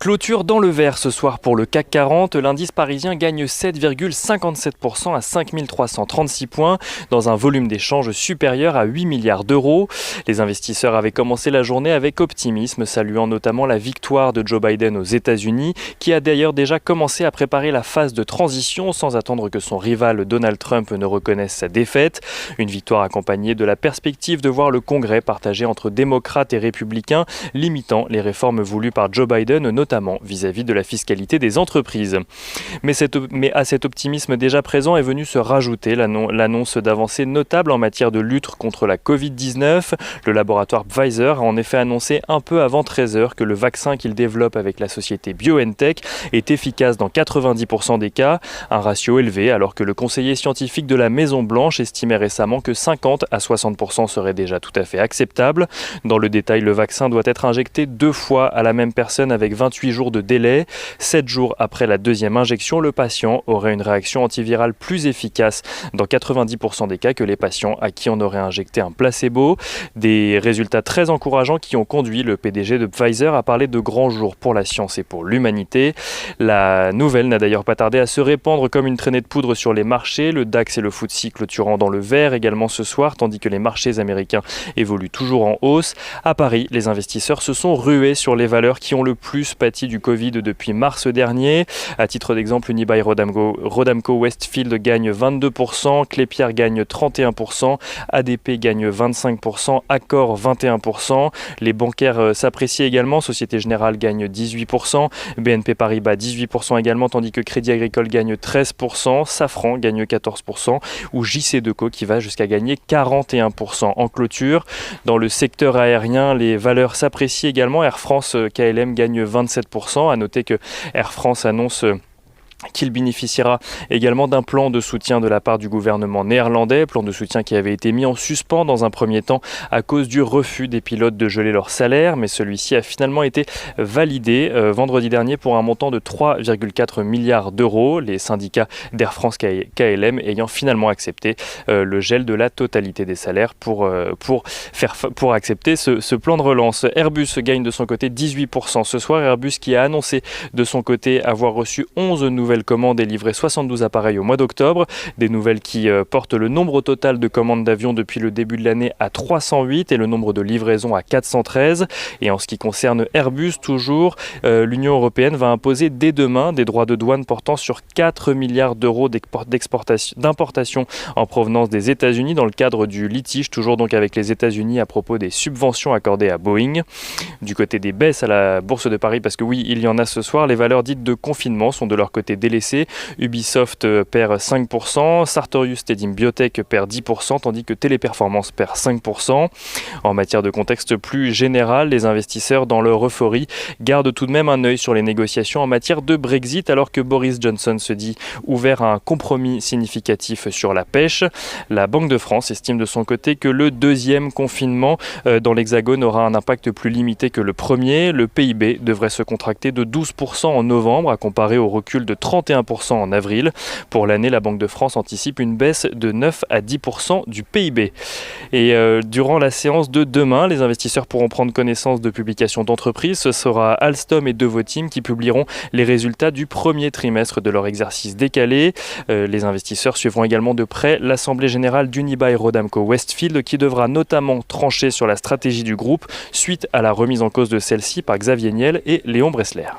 Clôture dans le vert ce soir pour le CAC 40. L'indice parisien gagne 7,57% à 5336 points dans un volume d'échanges supérieur à 8 milliards d'euros. Les investisseurs avaient commencé la journée avec optimisme, saluant notamment la victoire de Joe Biden aux États-Unis, qui a d'ailleurs déjà commencé à préparer la phase de transition sans attendre que son rival Donald Trump ne reconnaisse sa défaite. Une victoire accompagnée de la perspective de voir le Congrès partagé entre démocrates et républicains, limitant les réformes voulues par Joe Biden, notamment vis-à-vis de la fiscalité des entreprises. Mais à cet optimisme déjà présent est venu se rajouter l'annonce d'avancées notables en matière de lutte contre la Covid-19. Le laboratoire Pfizer a en effet annoncé un peu avant 13h que le vaccin qu'il développe avec la société BioNTech est efficace dans 90% des cas, un ratio élevé alors que le conseiller scientifique de la Maison-Blanche estimait récemment que 50 à 60% serait déjà tout à fait acceptable. Dans le détail, le vaccin doit être injecté 2 fois à la même personne avec 28 jours de délai. 7 jours après la deuxième injection, le patient aurait une réaction antivirale plus efficace dans 90% des cas que les patients à qui on aurait injecté un placebo. Des résultats très encourageants qui ont conduit le PDG de Pfizer à parler de grands jours pour la science et pour l'humanité. La nouvelle n'a d'ailleurs pas tardé à se répandre comme une traînée de poudre sur les marchés, le DAX et le FTSE clôturant dans le vert également ce soir, tandis que les marchés américains évoluent toujours en hausse. À Paris, les investisseurs se sont rués sur les valeurs qui ont le plus pâti du Covid depuis mars dernier. À titre d'exemple, Unibail Rodamco Westfield gagne 22%, Klépierre gagne 31%, ADP gagne 25%, Accor 21%. Les bancaires s'apprécient également, Société Générale gagne 18%, BNP Paribas 18% également, tandis que Crédit Agricole gagne 13%, Safran gagne 14% ou JC Decaux qui va jusqu'à gagner 41% en clôture. Dans le secteur aérien, les valeurs s'apprécient également. Air France KLM gagne 27%. À noter que Air France annonce qu'il bénéficiera également d'un plan de soutien de la part du gouvernement néerlandais, plan de soutien qui avait été mis en suspens dans un premier temps à cause du refus des pilotes de geler leur salaire, mais celui-ci a finalement été validé vendredi dernier pour un montant de 3,4 milliards d'euros, les syndicats d'Air France KLM ayant finalement accepté le gel de la totalité des salaires pour accepter ce plan de relance. Airbus gagne de son côté 18% ce soir, Airbus qui a annoncé de son côté avoir reçu 11 nouvelles commandes et livré 72 appareils au mois d'octobre. Des nouvelles qui portent le nombre total de commandes d'avions depuis le début de l'année à 308 et le nombre de livraisons à 413. Et en ce qui concerne Airbus, toujours, l'Union européenne va imposer dès demain des droits de douane portant sur 4 milliards d'euros d'importation en provenance des États-Unis dans le cadre du litige, toujours donc avec les États-Unis à propos des subventions accordées à Boeing. Du côté des baisses à la Bourse de Paris, parce que oui, il y en a ce soir, les valeurs dites de confinement sont de leur côté délaissé. Ubisoft perd 5%, Sartorius Stedim Biotech perd 10%, tandis que Téléperformance perd 5%. En matière de contexte plus général, les investisseurs, dans leur euphorie, gardent tout de même un œil sur les négociations en matière de Brexit, alors que Boris Johnson se dit ouvert à un compromis significatif sur la pêche. La Banque de France estime de son côté que le deuxième confinement dans l'Hexagone aura un impact plus limité que le premier. Le PIB devrait se contracter de 12% en novembre, à comparer au recul de 31% en avril. Pour l'année, la Banque de France anticipe une baisse de 9 à 10% du PIB. Et durant la séance de demain, les investisseurs pourront prendre connaissance de publications d'entreprises. Ce sera Alstom et Devoteam qui publieront les résultats du premier trimestre de leur exercice décalé. Les investisseurs suivront également de près l'Assemblée générale d'Unibail Rodamco Westfield qui devra notamment trancher sur la stratégie du groupe suite à la remise en cause de celle-ci par Xavier Niel et Léon Bressler.